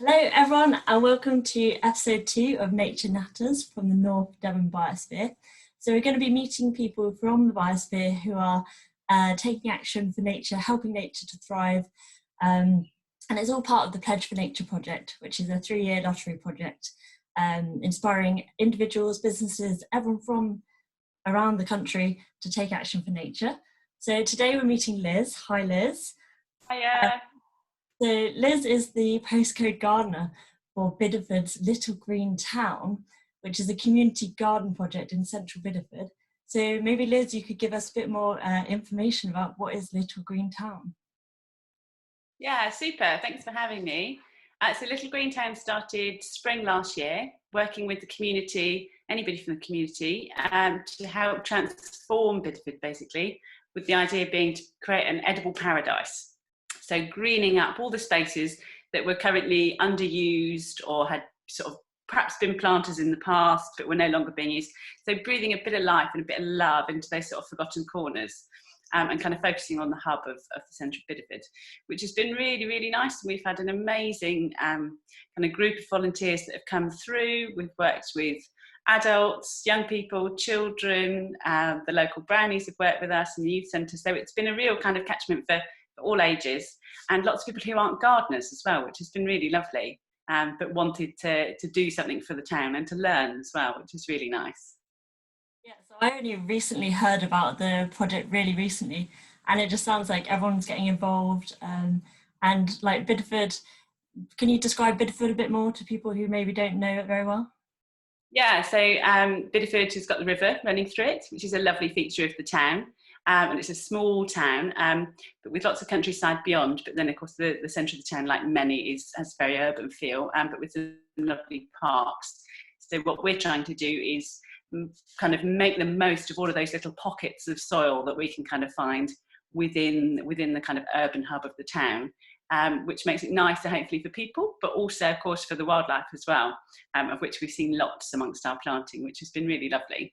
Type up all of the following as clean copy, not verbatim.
Hello everyone and welcome to episode 2 of Nature Natters from the North Devon Biosphere. So we're going to be meeting people from the Biosphere who are taking action for nature, helping nature to thrive, and it's all part of the Pledge for Nature project, which is a 3-year lottery project inspiring individuals, businesses, everyone from around the country to take action for nature. So today we're meeting Liz. Hi Liz. Hiya. So Liz is the postcode gardener for Bideford's Little Green Town, which is a community garden project in central Bideford. So maybe Liz, you could give us a bit more information about what is Little Green Town. Yeah, super. Thanks for having me. So Little Green Town started spring last year, working with the community, anybody from the community, to help transform Bideford, basically, with the idea being to create an edible paradise. So greening up all the spaces that were currently underused or had sort of perhaps been planters in the past but were no longer being used. So breathing a bit of life and a bit of love into those sort of forgotten corners, and kind of focusing on the hub of the centre of Bideford, which has been really, really nice. We've had an amazing kind of group of volunteers that have come through. We've worked with adults, young people, children, the local brownies have worked with us in the youth centre. So it's been a real kind of catchment for all ages, and lots of people who aren't gardeners as well, which has been really lovely, but wanted to do something for the town and to learn as well, which is really nice. Yeah, so I only recently heard about the project really recently, and it just sounds like everyone's getting involved. And like Bideford, can you describe Bideford a bit more to people who maybe don't know it very well? Yeah, so Bideford has got the river running through it, which is a lovely feature of the town. And it's a small town, but with lots of countryside beyond. But then, of course, the centre of the town, like many, has a very urban feel, but with some lovely parks. So what we're trying to do is kind of make the most of all of those little pockets of soil that we can kind of find within the kind of urban hub of the town, which makes it nicer, hopefully, for people, but also, of course, for the wildlife as well, of which we've seen lots amongst our planting, which has been really lovely.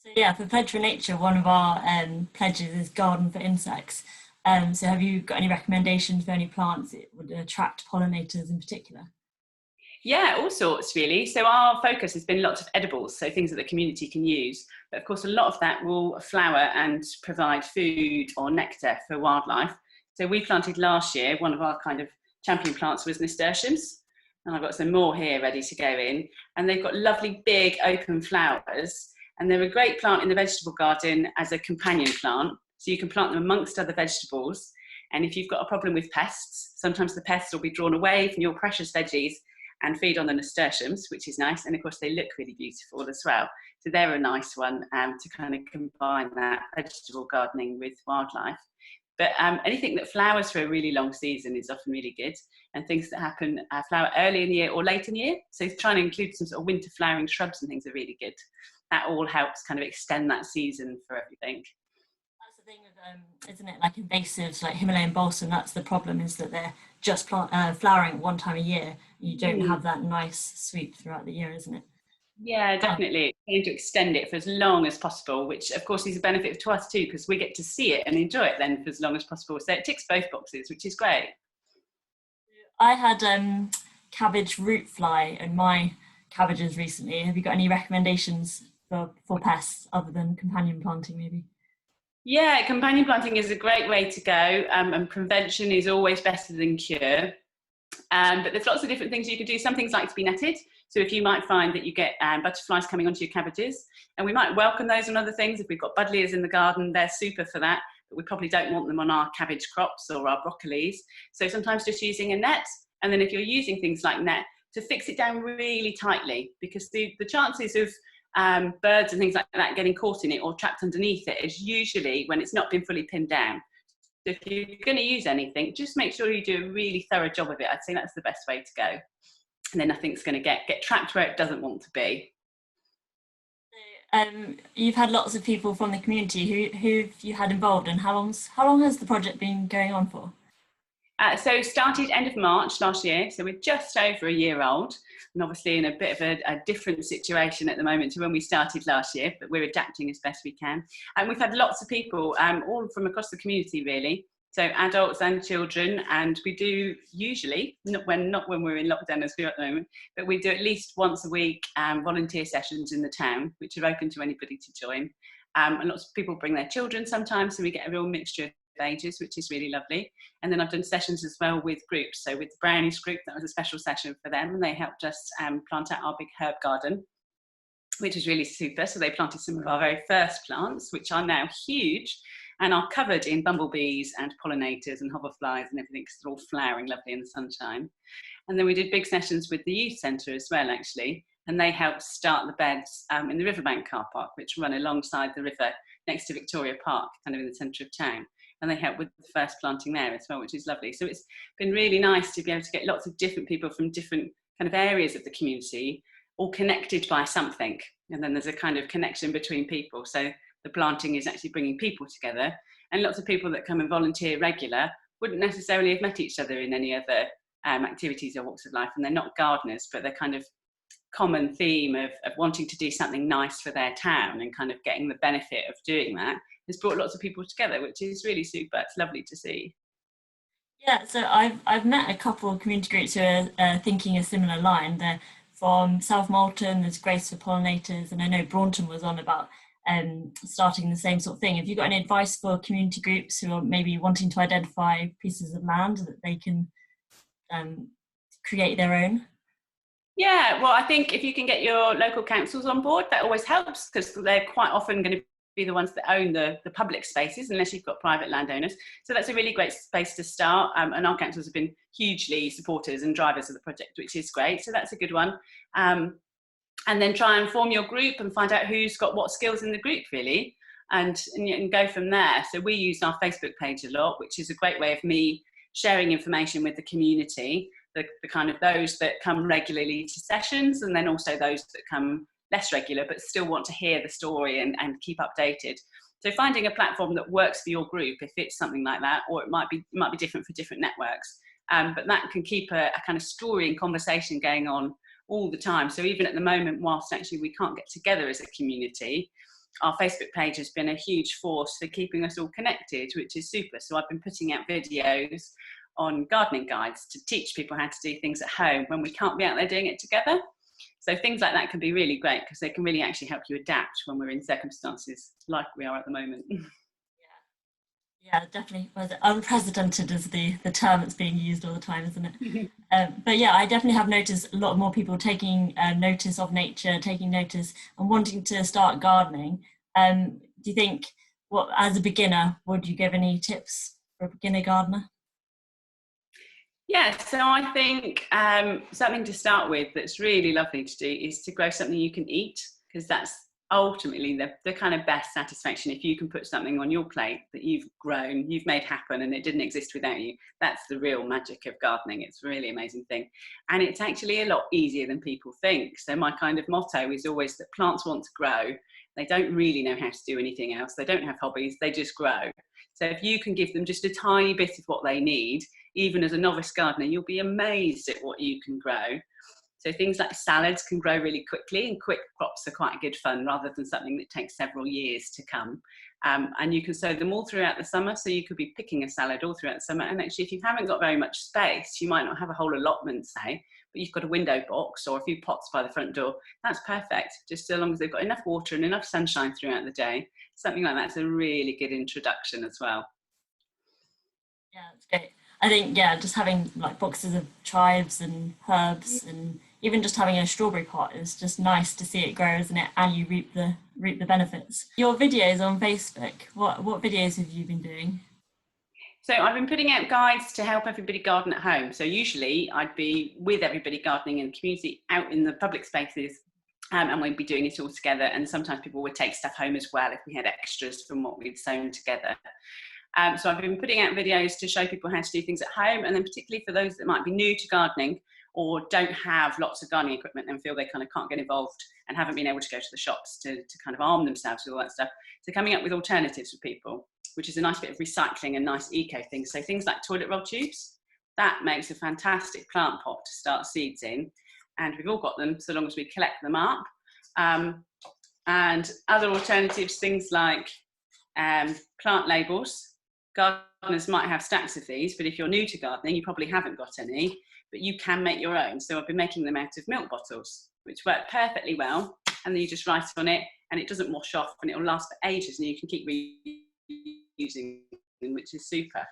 So yeah, for Pledge for Nature, one of our pledges is garden for insects. So have you got any recommendations for any plants that would attract pollinators in particular? Yeah, all sorts really. So our focus has been lots of edibles, so things that the community can use. But of course, a lot of that will flower and provide food or nectar for wildlife. So we planted last year, one of our kind of champion plants was nasturtiums. And I've got some more here ready to go in. And they've got lovely big open flowers. And they're a great plant in the vegetable garden as a companion plant. So you can plant them amongst other vegetables. And if you've got a problem with pests, sometimes the pests will be drawn away from your precious veggies and feed on the nasturtiums, which is nice. And of course, they look really beautiful as well. So they're a nice one to kind of combine that vegetable gardening with wildlife. But anything that flowers for a really long season is often really good. And things that happen flower early in the year or late in the year. So trying to include some sort of winter flowering shrubs and things are really good. That all helps kind of extend that season for everything. That's the thing with, isn't it, like invasives like Himalayan balsam, that's the problem, is that they're just flowering at one time a year. You don't have that nice sweep throughout the year, isn't it? Yeah, definitely. Trying to extend it for as long as possible, which of course is a benefit to us too, because we get to see it and enjoy it then for as long as possible. So it ticks both boxes, which is great. I had cabbage root fly in my cabbages recently. Have you got any recommendations for pests other than companion planting maybe? Yeah, companion planting is a great way to go, and prevention is always better than cure. But there's lots of different things you can do. Some things like to be netted. So if you might find that you get butterflies coming onto your cabbages, and we might welcome those on other things. If we've got buddleias in the garden, they're super for that, but we probably don't want them on our cabbage crops or our broccolis. So sometimes just using a net, and then if you're using things like net, to fix it down really tightly, because the chances of birds and things like that getting caught in it or trapped underneath it is usually when it's not been fully pinned down. So if you're going to use anything, just make sure you do a really thorough job of it. I'd say that's the best way to go. And then nothing's going to get trapped where it doesn't want to be. You've had lots of people from the community who you had involved, and how long has the project been going on for? So started end of March last year, so we're just over a year old, and obviously in a bit of a different situation at the moment to when we started last year, but we're adapting as best we can. And we've had lots of people, all from across the community really, So adults and children, and we do usually, not when we're in lockdown as we are at the moment, but we do at least once a week volunteer sessions in the town, which are open to anybody to join. And lots of people bring their children sometimes, so we get a real mixture of ages, which is really lovely. And then I've done sessions as well with groups. So with the Brownies group, that was a special session for them, and they helped us plant out our big herb garden, which was really super. So they planted some of our very first plants, which are now huge and are covered in bumblebees and pollinators and hoverflies and everything, because they're all flowering lovely in the sunshine. And then we did big sessions with the youth centre as well, actually, and they helped start the beds in the Riverbank car park, which run alongside the river next to Victoria Park, kind of in the centre of town. And they helped with the first planting there as well, which is lovely. So it's been really nice to be able to get lots of different people from different kind of areas of the community, all connected by something. And then there's a kind of connection between people. So the planting is actually bringing people together, and lots of people that come and volunteer regular wouldn't necessarily have met each other in any other activities or walks of life, and they're not gardeners, but they're kind of common theme of wanting to do something nice for their town and kind of getting the benefit of doing that has brought lots of people together, which is really super. It's lovely to see. Yeah, so I've met a couple of community groups who are thinking a similar line. They're from South Malton, there's Grace for Pollinators, and I know Braunton was on about starting the same sort of thing. Have you got any advice for community groups who are maybe wanting to identify pieces of land that they can create their own? Yeah, well, I think if you can get your local councils on board, that always helps, because they're quite often going to be the ones that own the public spaces, unless you've got private landowners. So that's a really great space to start. And our councils have been hugely supporters and drivers of the project, which is great. So that's a good one. And then try and form your group and find out who's got what skills in the group, really, and go from there. So we use our Facebook page a lot, which is a great way of me sharing information with the community, the kind of those that come regularly to sessions, and then also those that come less regular but still want to hear the story and keep updated. So finding a platform that works for your group, if it's something like that, or it might be different for different networks, but that can keep a kind of story and conversation going on all the time. So even at the moment, whilst actually we can't get together as a community, our Facebook page has been a huge force for keeping us all connected, which is super. So I've been putting out videos on gardening guides to teach people how to do things at home when we can't be out there doing it together. So things like that can be really great, because they can really actually help you adapt when we're in circumstances like we are at the moment. Yeah, definitely. Well, unprecedented is the term that's being used all the time, isn't it? But yeah, I definitely have noticed a lot more people taking notice of nature, taking notice and wanting to start gardening. Do you think, as a beginner, would you give any tips for a beginner gardener? Yeah, so I think something to start with that's really lovely to do is to grow something you can eat, because that's ultimately the kind of best satisfaction. If you can put something on your plate that you've grown, you've made happen, and it didn't exist without you, that's the real magic of gardening. It's a really amazing thing, and it's actually a lot easier than people think. So my kind of motto is always that plants want to grow. They don't really know how to do anything else. They don't have hobbies, they just grow. So if you can give them just a tiny bit of what they need, even as a novice gardener, you'll be amazed at what you can grow. So things like salads can grow really quickly, and quick crops are quite good fun rather than something that takes several years to come. And you can sow them all throughout the summer. So you could be picking a salad all throughout the summer. And actually, if you haven't got very much space, you might not have a whole allotment, say, but you've got a window box or a few pots by the front door. That's perfect, just so long as they've got enough water and enough sunshine throughout the day. Something like that's a really good introduction as well. Yeah, that's great. I think, yeah, just having like boxes of chives and herbs, and even just having a strawberry pot is just nice to see it grow, isn't it? And you reap the benefits. Your videos on Facebook, what videos have you been doing? So I've been putting out guides to help everybody garden at home. So usually I'd be with everybody gardening in the community out in the public spaces, and we'd be doing it all together. And sometimes people would take stuff home as well if we had extras from what we'd sown together. So I've been putting out videos to show people how to do things at home, and then particularly for those that might be new to gardening or don't have lots of gardening equipment and feel they kind of can't get involved and haven't been able to go to the shops to kind of arm themselves with all that stuff. So coming up with alternatives for people, which is a nice bit of recycling and nice eco things. So things like toilet roll tubes, that makes a fantastic plant pot to start seeds in. And we've all got them so long as we collect them up. And other alternatives, things like plant labels. gardeners might have stacks of these, but if you're new to gardening, you probably haven't got any, but you can make your own. So I've been making them out of milk bottles, which work perfectly well. And then you just write on it and it doesn't wash off and it will last for ages and you can keep reusing them, which is super.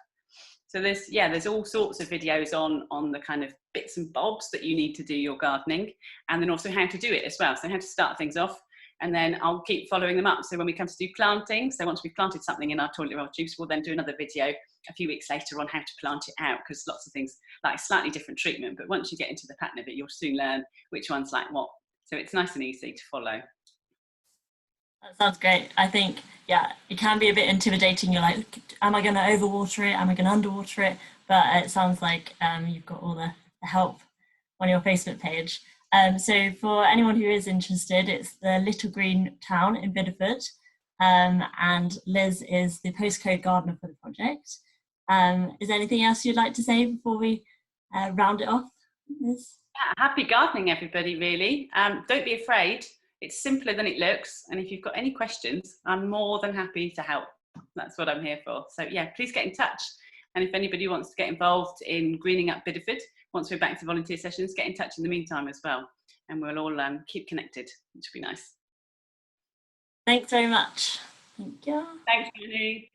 So there's all sorts of videos on the kind of bits and bobs that you need to do your gardening, and then also how to do it as well. So how to start things off, and then I'll keep following them up. So when we come to do planting, so once we've planted something in our toilet roll juice, we'll then do another video a few weeks later on how to plant it out, because lots of things like slightly different treatment, but once you get into the pattern of it, you'll soon learn which one's like what. So it's nice and easy to follow. That sounds great. I think, yeah, it can be a bit intimidating. You're like, am I going to overwater it? Am I going to underwater it? But it sounds like you've got all the help on your Facebook page. So for anyone who is interested, it's the Little Green Town in Bideford. And Liz is the postcode gardener for the project. Is there anything else you'd like to say before we round it off, Liz? Yeah, happy gardening, everybody, really. Don't be afraid. It's simpler than it looks, and if you've got any questions, I'm more than happy to help. That's what I'm here for. So yeah, please get in touch. And if anybody wants to get involved in greening up Bideford, once we're back to volunteer sessions, get in touch in the meantime as well. And we'll all keep connected, which would be nice. Thanks very much. Thank you. Thanks, Annie.